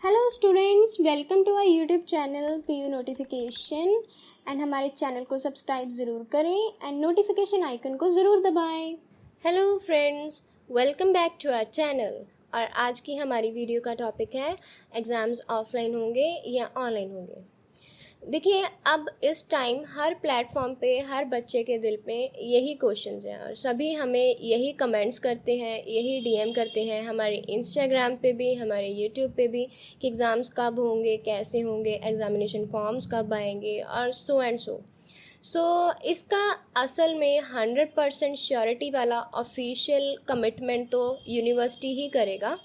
Hello students, welcome to our YouTube channel P U notification. And हमारे channel को subscribe ज़रूर करें एंड नोटिफिकेशन आइकन को ज़रूर दबाएं। Hello friends, welcome back to our channel. और आज की हमारी वीडियो का टॉपिक है एग्ज़ाम्स ऑफलाइन होंगे या ऑनलाइन होंगे। देखिए, अब इस टाइम हर प्लेटफॉर्म पे हर बच्चे के दिल पे यही क्वेश्चंस हैं और सभी हमें यही कमेंट्स करते हैं, यही डीएम करते हैं हमारे इंस्टाग्राम पे भी, हमारे यूट्यूब पे भी कि एग्ज़ाम्स कब होंगे, कैसे होंगे, एग्ज़ामिनेशन फॉर्म्स कब आएंगे और सो एंड सो। इसका असल में 100% श्योरिटी वाला ऑफिशियल कमिटमेंट तो यूनिवर्सिटी ही करेगा।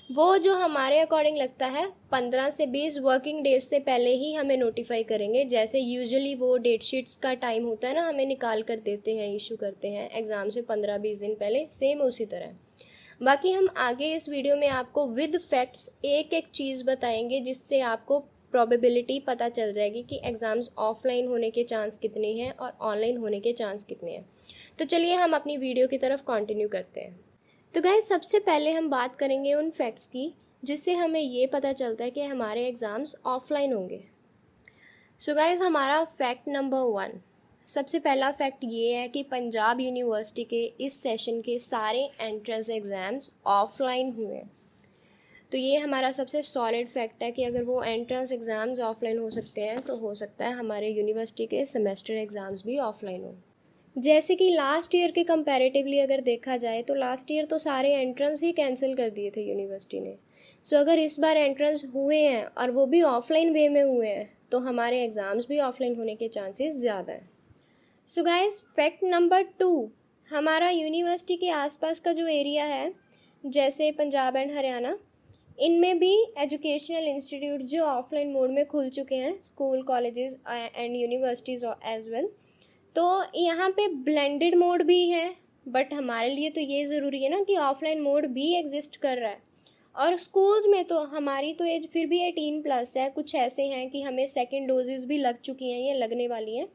वो जो हमारे अकॉर्डिंग लगता है 15 से 20 वर्किंग डेज से पहले ही हमें नोटिफाई करेंगे। जैसे यूजुअली वो डेट शीट्स का टाइम होता है ना, हमें निकाल कर देते हैं, इशू करते हैं एग्ज़ाम से 15-20 दिन पहले, सेम उसी तरह। बाकी हम आगे इस वीडियो में आपको विद फैक्ट्स एक एक चीज़ बताएंगे जिससे आपको प्रोबेबिलिटी पता चल जाएगी कि एग्ज़ाम्स ऑफलाइन होने के चांस कितने हैं और ऑनलाइन होने के चांस कितने हैं। तो चलिए हम अपनी वीडियो की तरफ कंटिन्यू करते हैं। तो गाइस, सबसे पहले हम बात करेंगे उन फैक्ट्स की जिससे हमें ये पता चलता है कि हमारे एग्ज़ाम्स ऑफलाइन होंगे। सो गाइस, हमारा फैक्ट नंबर 1, सबसे पहला फैक्ट ये है कि पंजाब यूनिवर्सिटी के इस सेशन के सारे एंट्रेंस एग्ज़ाम्स ऑफलाइन हुए। तो ये हमारा सबसे सॉलिड फैक्ट है कि अगर वो एंट्रेंस एग्ज़ाम्स ऑफलाइन हो सकते हैं तो हो सकता है हमारे यूनिवर्सिटी के सेमेस्टर एग्ज़ाम्स भी ऑफलाइन हो। जैसे कि लास्ट ईयर के कंपैरेटिवली अगर देखा जाए तो लास्ट ईयर तो सारे एंट्रेंस ही कैंसिल कर दिए थे यूनिवर्सिटी ने। सो अगर इस बार एंट्रेंस हुए हैं और वो भी ऑफलाइन वे में हुए हैं तो हमारे एग्ज़ाम्स भी ऑफलाइन होने के चांसेस ज़्यादा हैं। सो गाइस, फैक्ट नंबर 2, हमारा यूनिवर्सिटी के आसपास का जो एरिया है, जैसे पंजाब एंड हरियाणा, इनमें भी एजुकेशनल इंस्टीट्यूट जो ऑफलाइन मोड में खुल चुके हैं, school, colleges and universities as well. तो यहाँ पे ब्लेंडेड मोड भी है, बट हमारे लिए तो ये ज़रूरी है ना कि ऑफलाइन मोड भी एग्जिस्ट कर रहा है। और स्कूल्स में तो हमारी तो एज फिर भी 18+ है, कुछ ऐसे हैं कि हमें सेकेंड डोजेज़ भी लग चुकी हैं या लगने वाली हैं।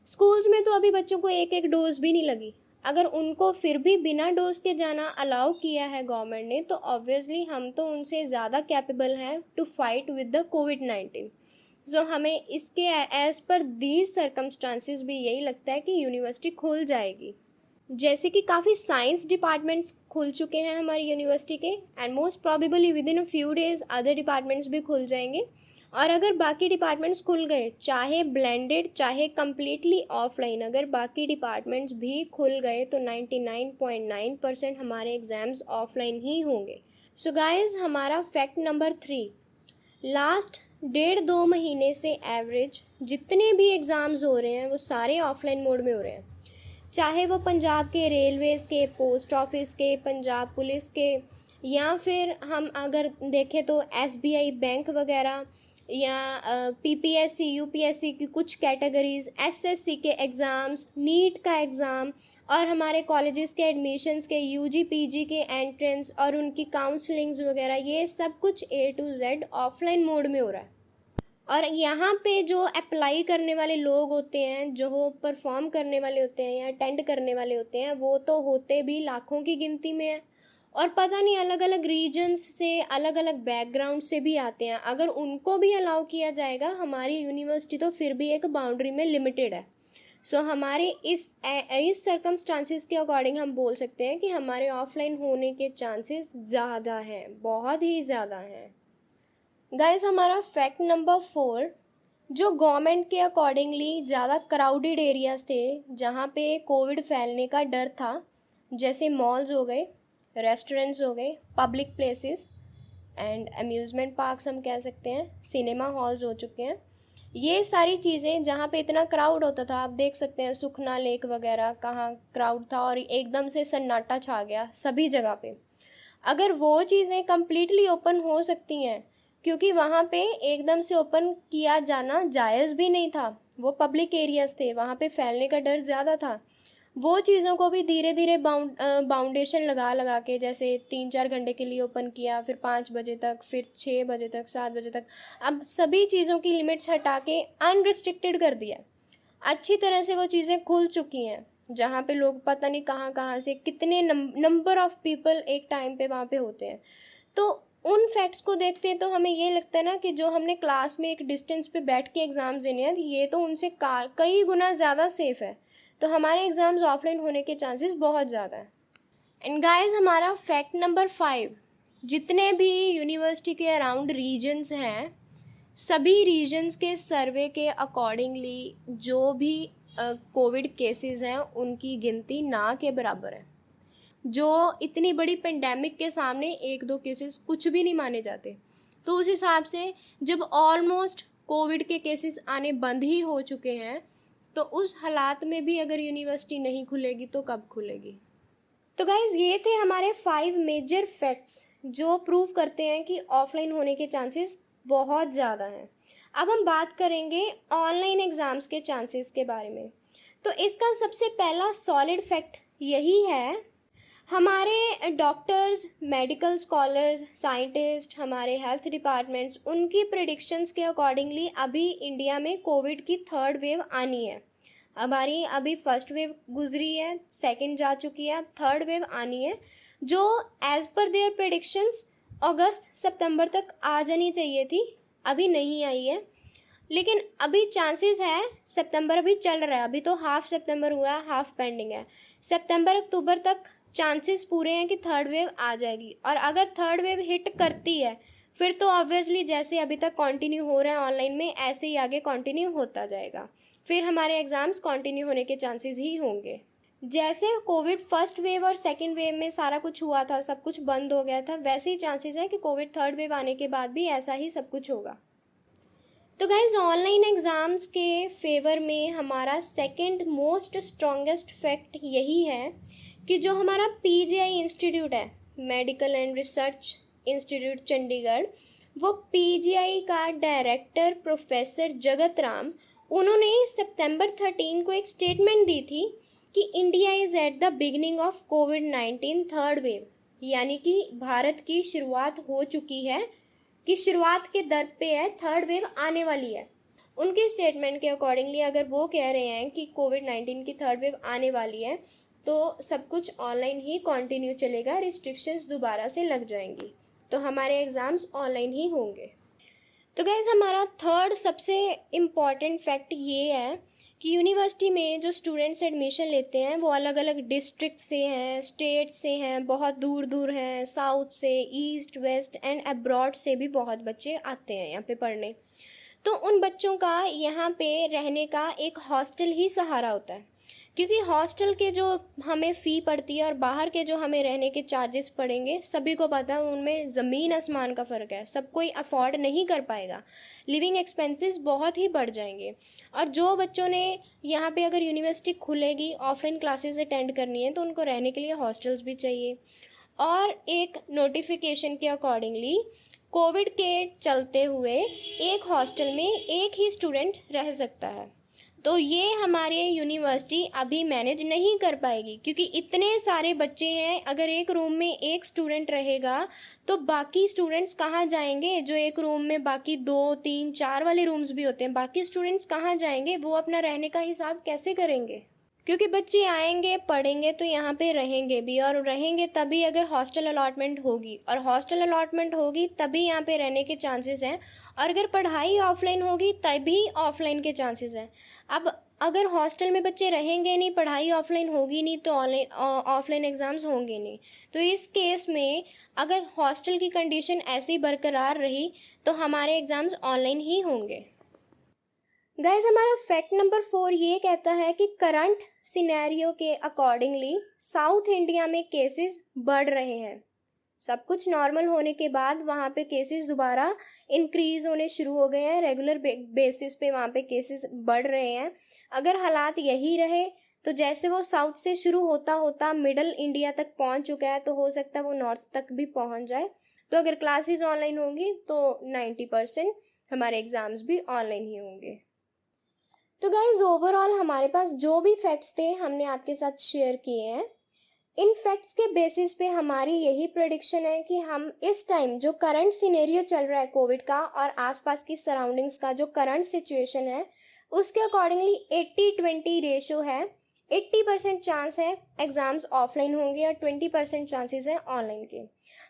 स्कूल्स में तो अभी बच्चों को एक एक डोज भी नहीं लगी। अगर उनको फिर भी बिना डोज के जाना अलाउ किया है गवर्नमेंट ने, तो ऑब्वियसली हम तो उनसे ज़्यादा कैपेबल हैं टू फाइट विद द कोविड-19। सो हमें इसके एज पर दीज सर्कमस्टांसिस भी यही लगता है कि यूनिवर्सिटी खुल जाएगी। जैसे कि काफ़ी साइंस डिपार्टमेंट्स खुल चुके हैं हमारी यूनिवर्सिटी के, and most probably with in a few days other departments भी खुल जाएंगे। और अगर बाकी डिपार्टमेंट्स खुल गए, चाहे ब्लेंडेड चाहे कम्प्लीटली ऑफलाइन, अगर बाकी डिपार्टमेंट्स भी खुल गए तो 99.9% हमारे एग्ज़ाम्स ऑफलाइन ही होंगे। सो गाइज, हमारा फैक्ट नंबर 3, लास्ट 1.5-2 महीने से एवरेज जितने भी एग्ज़ाम्स हो रहे हैं वो सारे ऑफलाइन मोड में हो रहे हैं। चाहे वो पंजाब के रेलवेज़ के, पोस्ट ऑफिस के, पंजाब पुलिस के, या फिर हम अगर देखें तो एसबीआई बैंक वगैरह, या पीपीएससी, यूपीएससी की कुछ कैटेगरीज़, एसएससी के एग्ज़ाम्स, नीट का एग्ज़ाम, और हमारे कॉलेजेस के एडमिशन्स के, यूजी पीजी के एंट्रेंस और उनकी काउंसलिंग्स वगैरह, ये सब कुछ A to Z offline mode में हो रहा है। और यहाँ पे जो अप्लाई करने वाले लोग होते हैं, जो परफॉर्म करने वाले होते हैं या अटेंड करने वाले होते हैं, वो तो होते भी लाखों की गिनती में है। और पता नहीं अलग अलग रीजन्स से, अलग अलग बैकग्राउंड से भी आते हैं। अगर उनको भी अलाउ किया जाएगा, हमारी यूनिवर्सिटी तो फिर भी एक बाउंड्री में लिमिटेड है। सो हमारे इस सर्कमस्टांसिस के अकॉर्डिंग हम बोल सकते हैं कि हमारे ऑफलाइन होने के चांसेस ज़्यादा हैं, बहुत ही ज़्यादा हैं। गाइस, हमारा फैक्ट नंबर 4, जो गवर्नमेंट के अकॉर्डिंगली ज़्यादा क्राउडेड एरियाज़ थे जहाँ पे कोविड फैलने का डर था, जैसे मॉल्स हो गए, रेस्टोरेंट्स हो गए, public places and amusement parks हम कह सकते हैं, सिनेमा हॉल्स हो चुके हैं, ये सारी चीज़ें जहाँ पे इतना क्राउड होता था, आप देख सकते हैं सुखना लेक वगैरह कहाँ क्राउड था और एकदम से सन्नाटा छा गया सभी जगह पे। अगर वो चीज़ें कम्प्लीटली ओपन हो सकती हैं, क्योंकि वहाँ पे एकदम से ओपन किया जाना जायज़ भी नहीं था, वो पब्लिक एरियाज़ थे, वहाँ पे फैलने का डर ज़्यादा था। वो चीज़ों को भी धीरे धीरे बाउंडेशन लगा लगा के, जैसे 3-4 घंटे के लिए ओपन किया, फिर 5 बजे तक, फिर 6 बजे तक, 7 बजे तक, अब सभी चीज़ों की लिमिट्स हटा के अनरिस्ट्रिक्टेड कर दिया। अच्छी तरह से वो चीज़ें खुल चुकी हैं, जहाँ पे लोग पता नहीं कहाँ कहाँ से कितने नंबर ऑफ़ पीपल एक टाइम पे वहाँ पे होते हैं। तो उन फैक्ट्स को देखते हैं तो हमें ये लगता है ना कि जो हमने क्लास में एक डिस्टेंस पे बैठ के एग्ज़ाम्स देने हैं ये तो उनसे कई गुना ज़्यादा सेफ़ है, तो हमारे एग्ज़ाम्स ऑफलाइन होने के चांसेस बहुत ज़्यादा हैं। एंड गाइस, हमारा फैक्ट नंबर 5, जितने भी यूनिवर्सिटी के अराउंड रीजन्स हैं, सभी रीजन्स के सर्वे के अकॉर्डिंगली जो भी कोविड केसेस हैं उनकी गिनती ना के बराबर है। जो इतनी बड़ी पेंडेमिक के सामने 1-2 केसेस कुछ भी नहीं माने जाते। तो उस हिसाब से जब ऑलमोस्ट कोविड के केसेस आने बंद ही हो चुके हैं, तो उस हालात में भी अगर यूनिवर्सिटी नहीं खुलेगी तो कब खुलेगी। तो गाइज़, ये थे हमारे 5 मेजर फैक्ट्स जो प्रूव करते हैं कि ऑफलाइन होने के चांसेस बहुत ज़्यादा हैं। अब हम बात करेंगे ऑनलाइन एग्ज़ाम्स के चांसेस के बारे में। तो इसका सबसे पहला सॉलिड फैक्ट यही है, हमारे डॉक्टर्स, मेडिकल स्कॉलर्स, साइंटिस्ट, हमारे हेल्थ डिपार्टमेंट्स, उनकी प्रेडिक्शंस के अकॉर्डिंगली अभी इंडिया में कोविड की 3rd वेव आनी है। हमारी अभी 1st वेव गुजरी है, 2nd जा चुकी है, अब 3rd वेव आनी है, जो एज़ पर देयर प्रेडिक्शंस अगस्त सितंबर तक आ जानी चाहिए थी, अभी नहीं आई है। लेकिन अभी चांसेस है, सितंबर अभी चल रहा है, अभी तो हाफ सितंबर हुआ है, हाफ पेंडिंग है, सितंबर अक्टूबर तक चांसेस पूरे हैं कि 3rd वेव आ जाएगी। और अगर 3rd वेव हिट करती है फिर तो ऑब्वियसली जैसे अभी तक कंटिन्यू हो रहा है ऑनलाइन में, ऐसे ही आगे कंटिन्यू होता जाएगा, फिर हमारे एग्ज़ाम्स कंटिन्यू होने के चांसेस ही होंगे। जैसे कोविड 1st वेव और 2nd वेव में सारा कुछ हुआ था, सब कुछ बंद हो गया था, वैसे ही चांसेस है कि कोविड 3rd वेव आने के बाद भी ऐसा ही सब कुछ होगा। तो गाइज, ऑनलाइन एग्ज़ाम्स के फेवर में हमारा सेकंड मोस्ट स्ट्रॉन्गेस्ट फैक्ट यही है कि जो हमारा PGI इंस्टीट्यूट है, medical and research institute Chandigarh, वो PGI का डायरेक्टर प्रोफेसर जगत राम, उन्होंने सितंबर 13 को एक स्टेटमेंट दी थी कि India is at the beginning of covid 3rd wave, यानी कि भारत की शुरुआत हो चुकी है, कि शुरुआत के दर पे है, 3rd वेव आने वाली है। उनके स्टेटमेंट के अकॉर्डिंगली अगर वो कह रहे हैं कि कोविड-19 की 3rd वेव आने वाली है, तो सब कुछ ऑनलाइन ही कंटिन्यू चलेगा, रिस्ट्रिक्शंस दोबारा से लग जाएंगी, तो हमारे एग्ज़ाम्स ऑनलाइन ही होंगे। तो गाइज़, हमारा 3rd सबसे इम्पॉर्टेंट फैक्ट ये है कि यूनिवर्सिटी में जो स्टूडेंट्स एडमिशन लेते हैं वो अलग अलग डिस्ट्रिक्ट से हैं, स्टेट से हैं, बहुत दूर दूर हैं, साउथ से, ईस्ट, वेस्ट एंड अब्रॉड से भी बहुत बच्चे आते हैं यहाँ पे पढ़ने। तो उन बच्चों का यहाँ पे रहने का एक हॉस्टल ही सहारा होता है, क्योंकि हॉस्टल के जो हमें फ़ी पड़ती है और बाहर के जो हमें रहने के चार्जेस पड़ेंगे, सभी को पता है उनमें ज़मीन आसमान का फ़र्क है, सब कोई अफोर्ड नहीं कर पाएगा, लिविंग एक्सपेंसेस बहुत ही बढ़ जाएंगे। और जो बच्चों ने यहाँ पे अगर यूनिवर्सिटी खुलेगी ऑफलाइन क्लासेस अटेंड करनी है तो उनको रहने के लिए हॉस्टल्स भी चाहिए। और एक नोटिफिकेशन के अकॉर्डिंगली कोविड के चलते हुए एक हॉस्टल में एक ही स्टूडेंट रह सकता है, तो ये हमारे यूनिवर्सिटी अभी मैनेज नहीं कर पाएगी, क्योंकि इतने सारे बच्चे हैं, अगर एक रूम में एक स्टूडेंट रहेगा तो बाकी स्टूडेंट्स कहाँ जाएंगे, जो एक रूम में बाकी 2, 3, 4 वाले रूम्स भी होते हैं, बाकी स्टूडेंट्स कहाँ जाएंगे, वो अपना रहने का हिसाब कैसे करेंगे, क्योंकि बच्चे आएंगे पढ़ेंगे तो यहाँ पे रहेंगे भी, और रहेंगे तभी अगर हॉस्टल अलॉटमेंट होगी, और हॉस्टल अलॉटमेंट होगी तभी यहाँ पे रहने के चांसेस हैं, और अगर पढ़ाई ऑफलाइन होगी तभी ऑफलाइन के चांसेस हैं। अब अगर हॉस्टल में बच्चे रहेंगे नहीं, पढ़ाई ऑफलाइन होगी नहीं, तो ऑफलाइन एग्ज़ाम्स होंगे नहीं। तो इस केस में अगर हॉस्टल की कंडीशन ऐसी बरकरार रही तो हमारे एग्ज़ाम्स ऑनलाइन ही होंगे। गाइज, हमारा फैक्ट नंबर 4 ये कहता है कि करंट सिनेरियो के अकॉर्डिंगली साउथ इंडिया में केसेस बढ़ रहे हैं। सब कुछ नॉर्मल होने के बाद वहाँ पे केसेस दोबारा इंक्रीज़ होने शुरू हो गए हैं, रेगुलर बेसिस पे वहाँ पे केसेस बढ़ रहे हैं। अगर हालात यही रहे तो जैसे वो साउथ से शुरू होता होता मिडल इंडिया तक पहुँच चुका है, तो हो सकता है वो नॉर्थ तक भी पहुँच जाए। तो अगर क्लासेस ऑनलाइन होंगी तो 90% हमारे एग्ज़ाम्स भी ऑनलाइन ही होंगे। तो गाइज, ओवरऑल हमारे पास जो भी फैक्ट्स थे हमने आपके साथ शेयर किए हैं। इन फैक्ट्स के बेसिस पे हमारी यही प्रेडिक्शन है कि हम इस टाइम जो करंट सिनेरियो चल रहा है कोविड का और आसपास की सराउंडिंग्स का जो करंट सिचुएशन है, उसके अकॉर्डिंगली 80-20 रेशो है। 80% चांस है एग्ज़ाम्स ऑफलाइन होंगे और 20% चांसेस हैं ऑनलाइन के।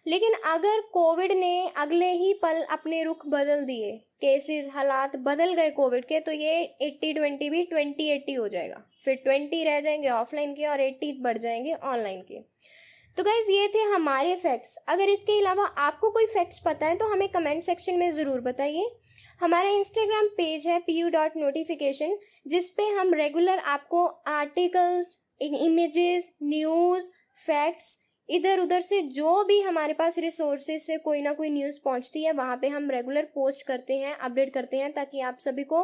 लेकिन अगर कोविड ने अगले ही पल अपने रुख बदल दिए, केसेस हालात बदल गए कोविड के, तो ये 80-20 भी 20-80 हो जाएगा, फिर 20 रह जाएंगे ऑफलाइन के और 80 बढ़ जाएंगे ऑनलाइन के। तो गाइज ये थे हमारे फैक्ट्स। अगर इसके अलावा आपको कोई फैक्ट्स पता है तो हमें कमेंट सेक्शन में ज़रूर बताइए। हमारा इंस्टाग्राम पेज है pu.notification, जिस पे हम रेगुलर आपको आर्टिकल्स, इमेजेस, न्यूज़, फैक्ट्स, इधर उधर से जो भी हमारे पास रिसोर्सेज से कोई ना कोई न्यूज़ पहुंचती है वहाँ पे हम रेगुलर पोस्ट करते हैं, अपडेट करते हैं, ताकि आप सभी को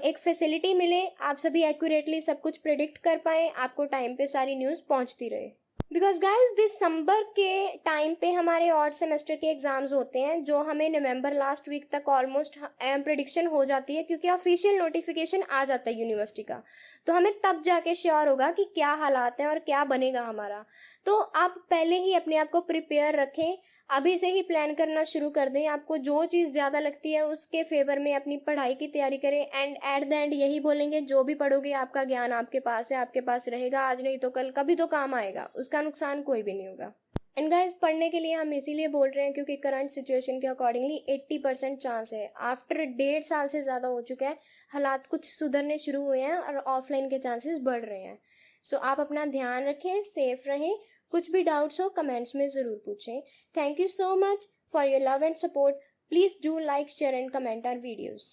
एक फैसिलिटी मिले, आप सभी एक्यूरेटली सब कुछ प्रेडिक्ट कर पाएँ, आपको टाइम पे सारी न्यूज़ पहुंचती रहे। बिकॉज गाइज दिसंबर के टाइम पे हमारे ऑड सेमेस्टर के एग्ज़ाम्स होते हैं, जो हमें नवंबर लास्ट वीक तक ऑलमोस्ट प्रेडिक्शन हो जाती है, क्योंकि ऑफिशियल नोटिफिकेशन आ जाता है यूनिवर्सिटी का। तो हमें तब जाके श्योर होगा कि क्या हालात हैं और क्या बनेगा हमारा। तो आप पहले ही अपने आप को प्रिपेयर रखें, अभी से ही प्लान करना शुरू कर दें। आपको जो चीज़ ज़्यादा लगती है उसके फेवर में अपनी पढ़ाई की तैयारी करें। एंड एट द एंड यही बोलेंगे, जो भी पढ़ोगे आपका ज्ञान आपके पास है, आपके पास रहेगा, आज नहीं तो कल कभी तो काम आएगा, उसका नुकसान कोई भी नहीं होगा। एंड गाइज पढ़ने के लिए हम इसीलिए बोल रहे हैं क्योंकि करंट सिचुएशन के अकॉर्डिंगली 80% चांस है, आफ्टर 1.5 साल से ज़्यादा हो चुका है, हालात कुछ सुधरने शुरू हुए हैं और ऑफलाइन के चांसेस बढ़ रहे हैं। सो आप अपना ध्यान रखें, सेफ रहें। कुछ भी डाउट्स हो कमेंट्स में ज़रूर पूछें। Thank you so much for your love and support. Please do like, share and comment our videos.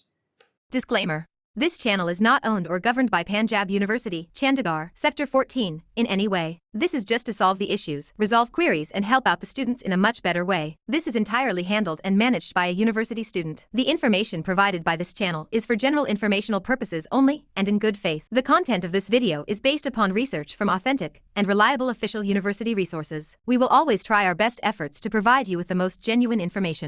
Disclaimer. This channel is not owned or governed by Punjab University, Chandigarh, Sector 14, in any way. This is just to solve the issues, resolve queries and help out the students in a much better way. This is entirely handled and managed by a university student. The information provided by this channel is for general informational purposes only and in good faith. The content of this video is based upon research from authentic and reliable official university resources. We will always try our best efforts to provide you with the most genuine information.